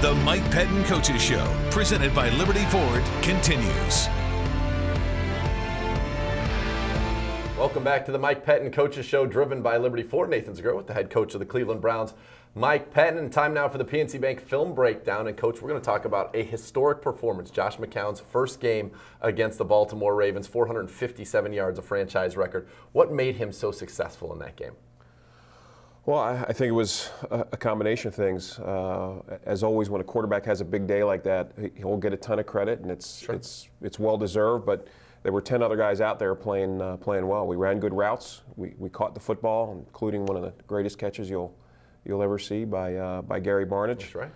The Mike Pettine Coaches Show, presented by Liberty Ford, continues. Welcome back to the Mike Pettine Coaches Show, driven by Liberty Ford. Nathan Zegura with the head coach of the Cleveland Browns, Mike Pettine. Time now for the PNC Bank film breakdown. And Coach, we're going to talk about a historic performance. Josh McCown's first game against the Baltimore Ravens, 457 yards, a franchise record. What made him so successful in that game? Well, I think it was a combination of things. As always, when a quarterback has a big day like that, he'll get a ton of credit, and it's well deserved. But there were 10 other guys out there playing well. We ran good routes. We caught the football, including one of the greatest catches you'll ever see by Gary Barnidge. That's right.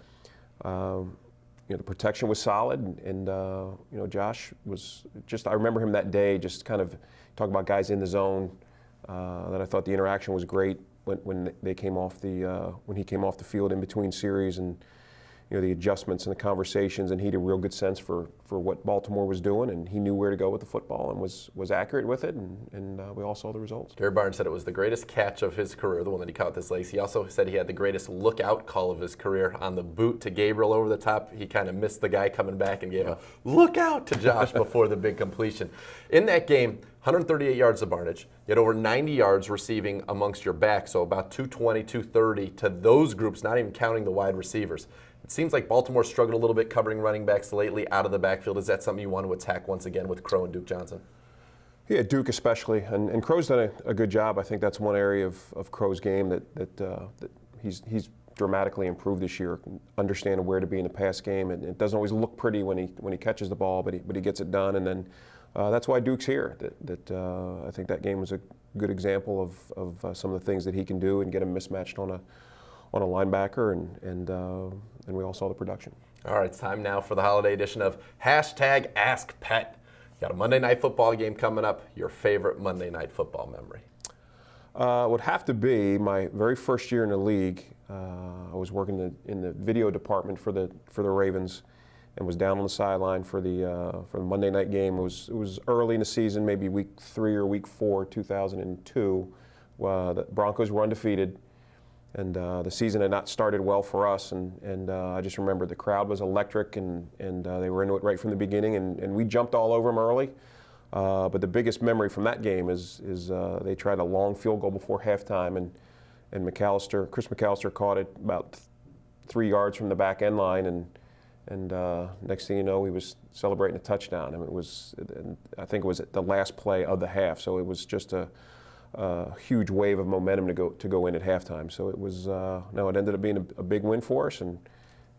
The protection was solid, and Josh was just. I remember him that day, just kind of talking about guys in the zone. That I thought the interaction was great. When he came off the field in between series, and the adjustments and the conversations, and he had a real good sense for what Baltimore was doing, and he knew where to go with the football and was accurate with it, and we all saw the results. Gary Barnes said it was the greatest catch of his career, the one that he caught with his legs. He also said he had the greatest lookout call of his career on the boot to Gabriel over the top. He kind of missed the guy coming back and gave a look out to Josh before the big completion. In that game, 138 yards to Barnidge. You had over 90 yards receiving amongst your backs, so about 220, 230 to those groups, not even counting the wide receivers. It seems like Baltimore struggled a little bit covering running backs lately out of the backfield. Is that something you want to attack once again with Crow and Duke Johnson? Yeah, Duke especially, and Crow's done a good job. I think that's one area of Crow's game that he's dramatically improved this year, understanding where to be in the pass game, and it doesn't always look pretty when he catches the ball, but he gets it done, and then that's why Duke's here. I think that game was a good example of some of the things that he can do and get him mismatched on a linebacker, and we all saw the production. All right, it's time now for the holiday edition of #AskPet. You got a Monday Night Football game coming up. Your favorite Monday Night Football memory? Would have to be my very first year in the league. I was working in the video department for the Ravens, and was down on the sideline for the Monday night game. It was early in the season, maybe week 3 or week 4, 2002. The Broncos were undefeated, and the season had not started well for us. And I just remember the crowd was electric, and they were into it right from the beginning, and we jumped all over them early. But the biggest memory from that game is they tried a long field goal before halftime, and Chris McAllister caught it about 3 yards from the back end line, and next thing you know, he was celebrating a touchdown. I mean, I think it was the last play of the half, so it was just a huge wave of momentum to go in at halftime. So it was it ended up being a big win for us, and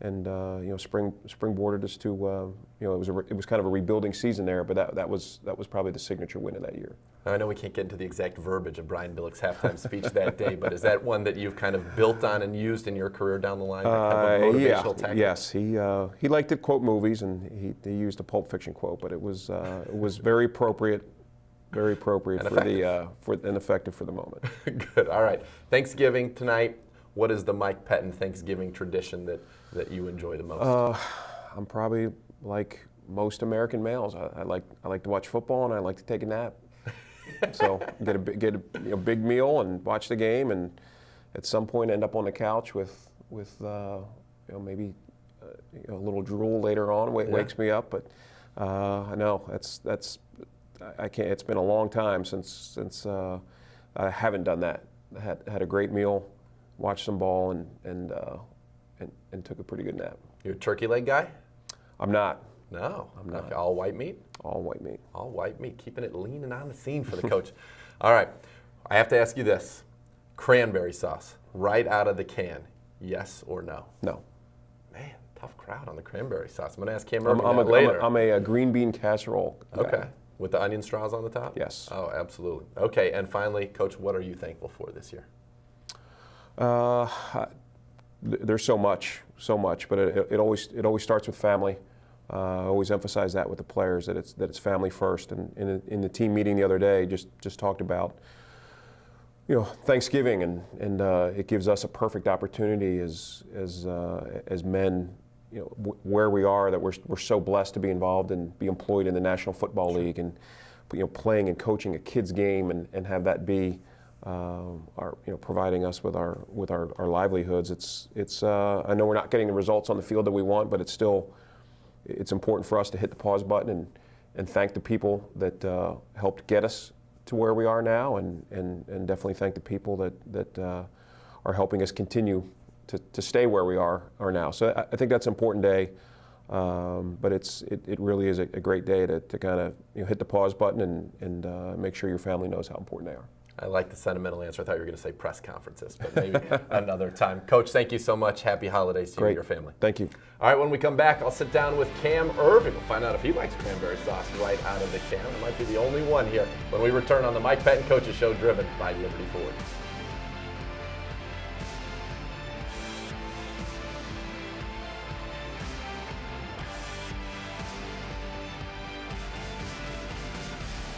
springboarded us to it was kind of a rebuilding season there, but that was probably the signature win of that year. Now, I know we can't get into the exact verbiage of Brian Billick's halftime speech that day, but is that one that you've kind of built on and used in your career down the line? Kind of a motivational tactic? Yes, he liked to quote movies, and he used a Pulp Fiction quote, but it was very appropriate. Very appropriate and effective for the moment. Good. All right. Thanksgiving tonight. What is the Mike Pettine Thanksgiving tradition that you enjoy the most? I'm probably like most American males. I like to watch football, and I like to take a nap. So get a big meal and watch the game, and at some point end up on the couch with maybe a little drool later on. Wakes me up, but I know that's. I can't. It's been a long time since I haven't done that. I had a great meal, watched some ball, and took a pretty good nap. You a turkey leg guy? I'm not. No, I'm not. Okay. All white meat? All white meat. All white meat. Keeping it lean and on the scene for the coach. All right. I have to ask you this. Cranberry sauce, right out of the can. Yes or no? No. Man, tough crowd on the cranberry sauce. I'm going to ask Cam Murphy later. I'm a green bean casserole guy. Okay. With the onion straws on the top? Yes. Oh, absolutely. Okay, and finally, Coach, what are you thankful for this year? There's so much, but it always starts with family. I always emphasize that with the players, that it's family first. And in the team meeting the other day, just talked about Thanksgiving, and it gives us a perfect opportunity as men. Where we are, that we're so blessed to be involved and be employed in the National Football League, and playing and coaching a kid's game, and have that be are providing us with our livelihoods. It's I know we're not getting the results on the field that we want, but it's important for us to hit the pause button and thank the people that helped get us to where we are now, and definitely thank the people that are helping us continue to stay where we are now. So I think that's an important day, but it really is a great day to kind of hit the pause button and make sure your family knows how important they are. I like the sentimental answer. I thought you were going to say press conferences, but maybe another time. Coach, thank you so much. Happy holidays to you and your family. Thank you. All right, when we come back, I'll sit down with Cam Irving. We'll find out if he likes cranberry sauce right out of the can. It might be the only one here when we return on the Mike Pettine Coaches Show, driven by Liberty Ford.